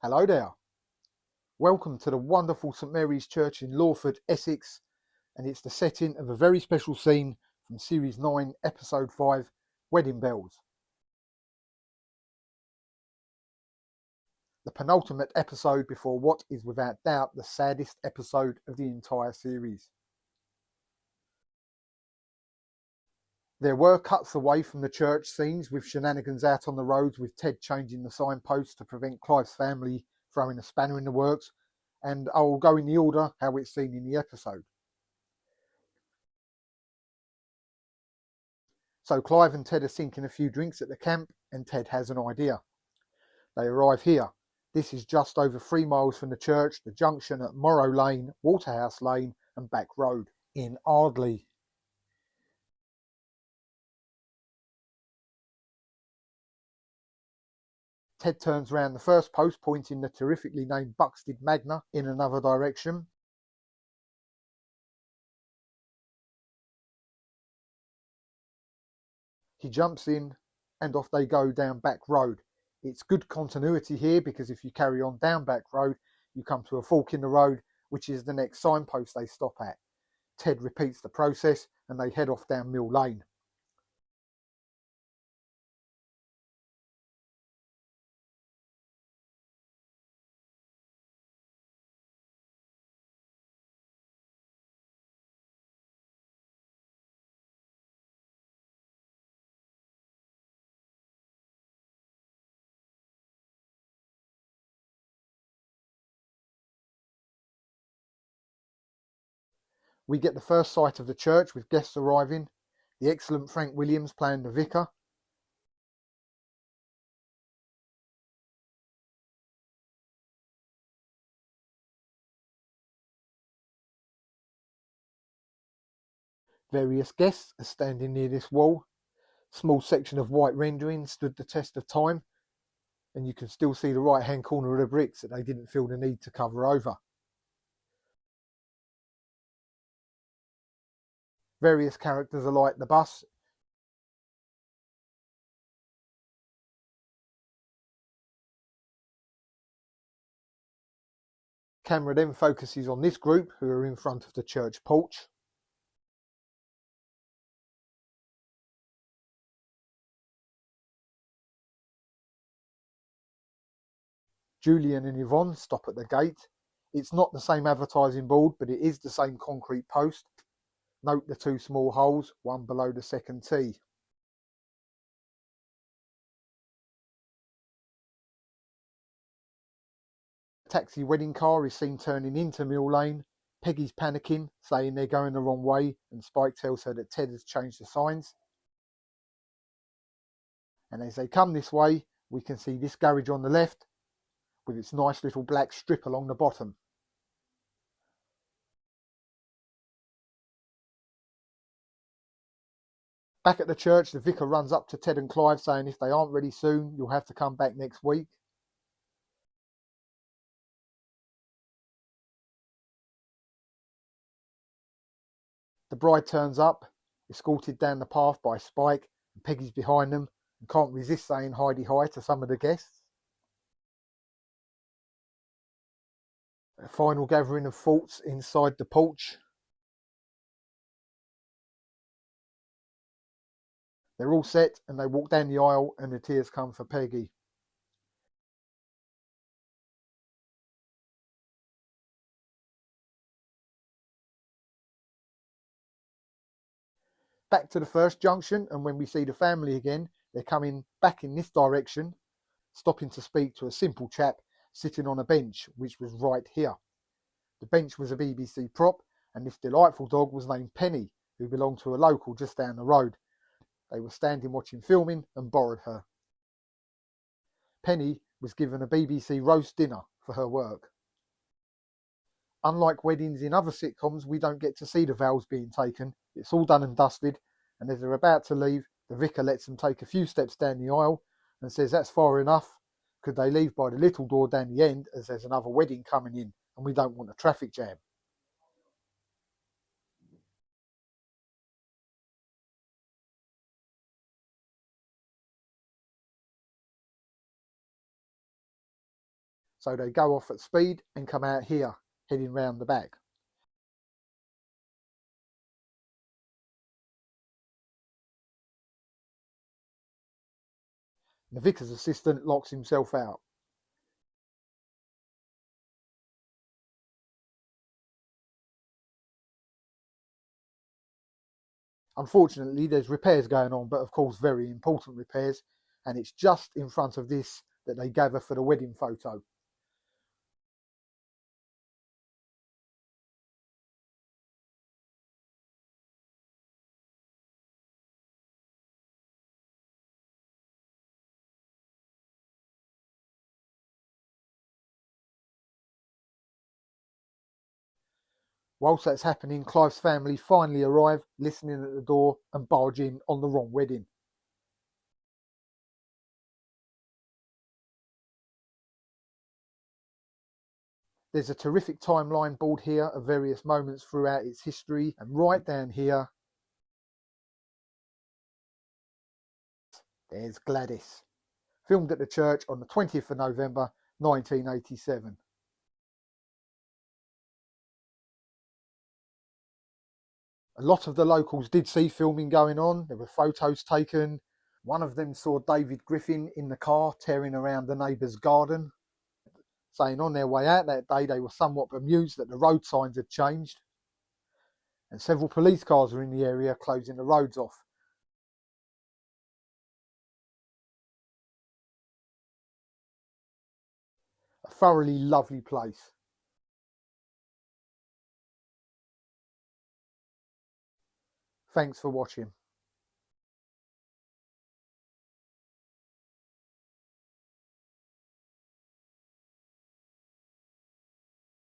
Hello there. Welcome to the wonderful St Mary's Church in Lawford, Essex, and it's the setting of a very special scene from Series 9, Episode 5, Wedding Bells. The penultimate episode before what is without doubt the saddest episode of the entire series. There were cuts away from the church scenes with shenanigans out on the roads, with Ted changing the signposts to prevent Clive's family throwing a spanner in the works, and I will go in the order how it's seen in the episode. So Clive and Ted are sinking a few drinks at the camp, and Ted has an idea. They arrive here. This is just over 3 miles from the church, the junction at Morrow Lane, Waterhouse Lane and Back Road in Ardleigh. Ted turns round the first post, pointing the terrifically named Buxted Magna in another direction. He jumps in and off they go down Back Road. It's good continuity here because if you carry on down Back Road, you come to a fork in the road, which is the next signpost they stop at. Ted repeats the process and they head off down Mill Lane. We get the first sight of the church with guests arriving, the excellent Frank Williams playing the vicar. Various guests are standing near this wall. Small section of white rendering stood the test of time, and you can still see the right hand corner of the bricks that they didn't feel the need to cover over. Various characters alight the bus. Camera then focuses on this group who are in front of the church porch. Julian and Yvonne stop at the gate. It's not the same advertising board, but it is the same concrete post. Note the 2 small holes, one below the second tee. A taxi wedding car is seen turning into Mill Lane. Peggy's panicking, saying they're going the wrong way, and Spike tells her that Ted has changed the signs. And as they come this way, we can see this garage on the left with its nice little black strip along the bottom. Back at the church, the vicar runs up to Ted and Clive saying if they aren't ready soon, you'll have to come back next week. The bride turns up, escorted down the path by Spike, and Peggy's behind them and can't resist saying hidey hi to some of the guests. A final gathering of thoughts inside the porch. They're all set and they walk down the aisle and the tears come for Peggy. Back to the first junction, and when we see the family again, they're coming back in this direction, stopping to speak to a simple chap sitting on a bench, which was right here. The bench was a BBC prop, and this delightful dog was named Penny, who belonged to a local just down the road. They were standing watching filming and borrowed her. Penny was given a BBC roast dinner for her work. Unlike weddings in other sitcoms, we don't get to see the vows being taken. It's all done and dusted, and as they're about to leave, the vicar lets them take a few steps down the aisle and says that's far enough. Could they leave by the little door down the end, as there's another wedding coming in and we don't want a traffic jam. So they go off at speed and come out here, heading round the back. The vicar's assistant locks himself out. Unfortunately, there's repairs going on, but of course very important repairs, and it's just in front of this that they gather for the wedding photo. Whilst that's happening, Clive's family finally arrive, listening at the door and barge in on the wrong wedding. There's a terrific timeline board here of various moments throughout its history, and right down here, there's Gladys. Filmed at the church on the 20th of November 1987. A lot of the locals did see filming going on. There were photos taken. One of them saw David Griffin in the car tearing around the neighbour's garden, saying on their way out that day they were somewhat bemused that the road signs had changed. And several police cars were in the area closing the roads off. A thoroughly lovely place. Thanks for watching.